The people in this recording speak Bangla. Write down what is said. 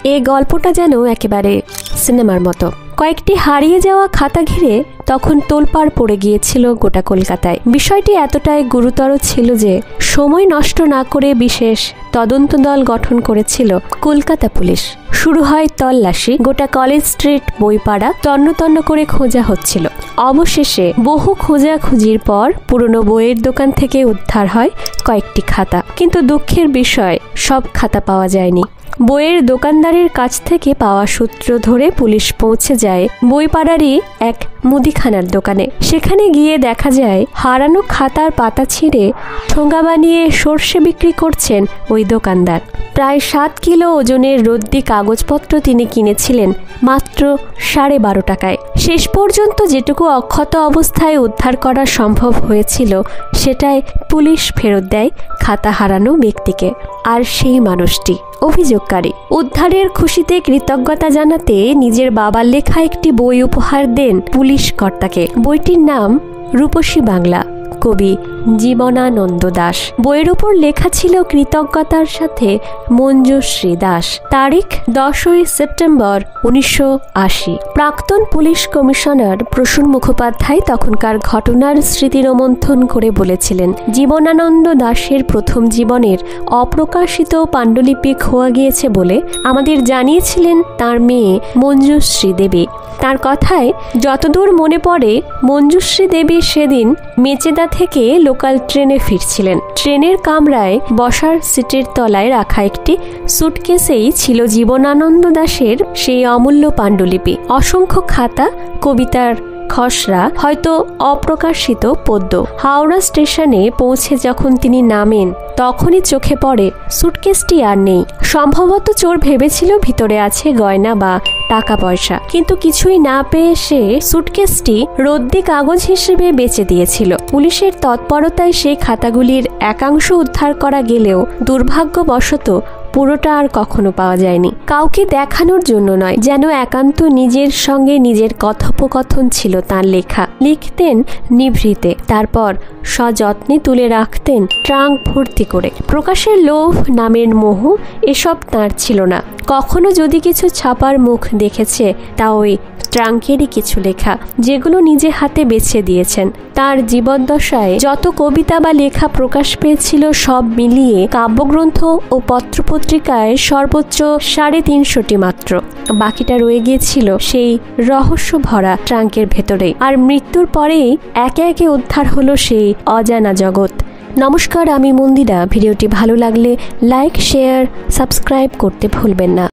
এই গল্পটা যেন একেবারে সিনেমার মতো। কয়েকটি হারিয়ে যাওয়া খাতা ঘিরে তখন তোলপাড় পড়ে গিয়েছিল গোটা কলকাতায়। বিষয়টি এতটাই গুরুতর ছিল যে সময় নষ্ট না করে বিশেষ তদন্ত দল গঠন করেছিল কলকাতা পুলিশ। শুরু হয় তল্লাশি। গোটা কলেজ স্ট্রিট, বইপাড়া তন্ন তন্ন করে খোঁজা হচ্ছিল। অবশেষে বহু খোঁজাখুঁজির পর পুরনো বইয়ের দোকান থেকে উদ্ধার হয় কয়েকটি খাতা। কিন্তু দুঃখের বিষয়, সব খাতা পাওয়া যায়নি। বইয়ের দোকানদারের কাছ থেকে পাওয়া সূত্র ধরে পুলিশ পৌঁছে যায় বইপাড়ারই এক মুদিখানার দোকানে। সেখানে গিয়ে দেখা যায় হারানো খাতার পাতা ছিঁড়ে ঠোঙ্গা বানিয়ে সর্ষে বিক্রি করছেন ওই দোকানদার। প্রায় 7 কিলো ওজনের রদ্দি কাগজপত্র তিনি কিনেছিলেন মাত্র 12.5 টাকায়। শেষ পর্যন্ত যেটুকু অক্ষত অবস্থায় উদ্ধার করা সম্ভব হয়েছিল সেটাই পুলিশ ফেরত দেয় খাতা হারানো ব্যক্তিকে। আর সেই মানুষটি অভিযোগকারী। উদ্ধারের খুশিতে কৃতজ্ঞতা জানাতে নিজের বাবার লেখা একটি বই উপহার দেন পুলিশ কর্তাকে। বইটির নাম রূপসী বাংলা, কবি জীবনানন্দ দাশ। বইয়ের উপর লেখা ছিল কৃতজ্ঞতার সাথে মঞ্জুশ্রী দাস। তারিখ 10ই সেপ্টেম্বর 1980। প্রাক্তন পুলিশ কমিশনার প্রসূন মুখোপাধ্যায় তখনকার ঘটনার স্মৃতি রোমন্থন করে বলেছিলেন, জীবনানন্দ দাশের প্রথম জীবনের অপ্রকাশিত পাণ্ডুলিপি খোয়া গিয়েছে বলে আমাদের জানিয়েছিলেন তার মেয়ে মঞ্জুশ্রী দেবী। তার কথায় যতদূর মনে পড়ে, মঞ্জুশ্রী দেবী সেদিন মেচেদা থেকে লোকাল ট্রেনে ফিরছিলেন। ট্রেনের কামরায় বসার সিটের তলায় রাখা একটি সুটকেসেই ছিল জীবনানন্দ দাশের সেই অমূল্য পাণ্ডুলিপি। অসংখ্য খাতা, কবিতার খসড়া, হয়তো অপ্রকাশিত পদ্য। হাওড়া স্টেশনে পৌঁছে যখন তিনি নামেন তখনই চোখে পড়ে সুটকেসটি আর নেই। সম্ভবত চোর ভেবেছিল ভিতরে আছে গয়না বা টাকা পয়সা, কিন্তু কিছুই না পেয়ে সে সুটকেসটি রদ্দি কাগজ হিসেবে বেচে দিয়েছিল। পুলিশের তৎপরতায় সেই খাতাগুলির একাংশ উদ্ধার করা গেলেও দুর্ভাগ্যবশত পুরোটা আর কখনো পাওয়া যায়নি। কাউকে দেখানোর জন্য নয়, যেন একান্ত নিজের সঙ্গে নিজের কথোপকথন ছিল তার লেখা। লিখতেন নিভৃতে, তারপর সযত্নে তুলে রাখতেন ট্রাঙ্ক ভর্তি করে। প্রকাশের লোভ, নামের মোহ এসব তার ছিল না। কখনো যদি কিছু ছাপার মুখ দেখেছে, তা ওই ট্রাঙ্কেরই কিছু লেখা, যেগুলো নিজে হাতে বেছে দিয়েছেন। তার জীবদ্দশায় যত কবিতা বা লেখা প্রকাশ পেয়েছিল সব মিলিয়ে কাব্যগ্রন্থ ও পত্রপত্রিকায় সর্বোচ্চ 350টি মাত্র। বাকিটা রয়ে গিয়েছিল সেই রহস্য ভরা ট্রাঙ্কের ভেতরে। আর মৃত্যুর পরেই একে একে উদ্ধার হলো সেই অজানা জগৎ। নমস্কার, আমি মন্দিরা। ভিডিওটি ভালো লাগলে লাইক, শেয়ার, সাবস্ক্রাইব করতে ভুলবেন না।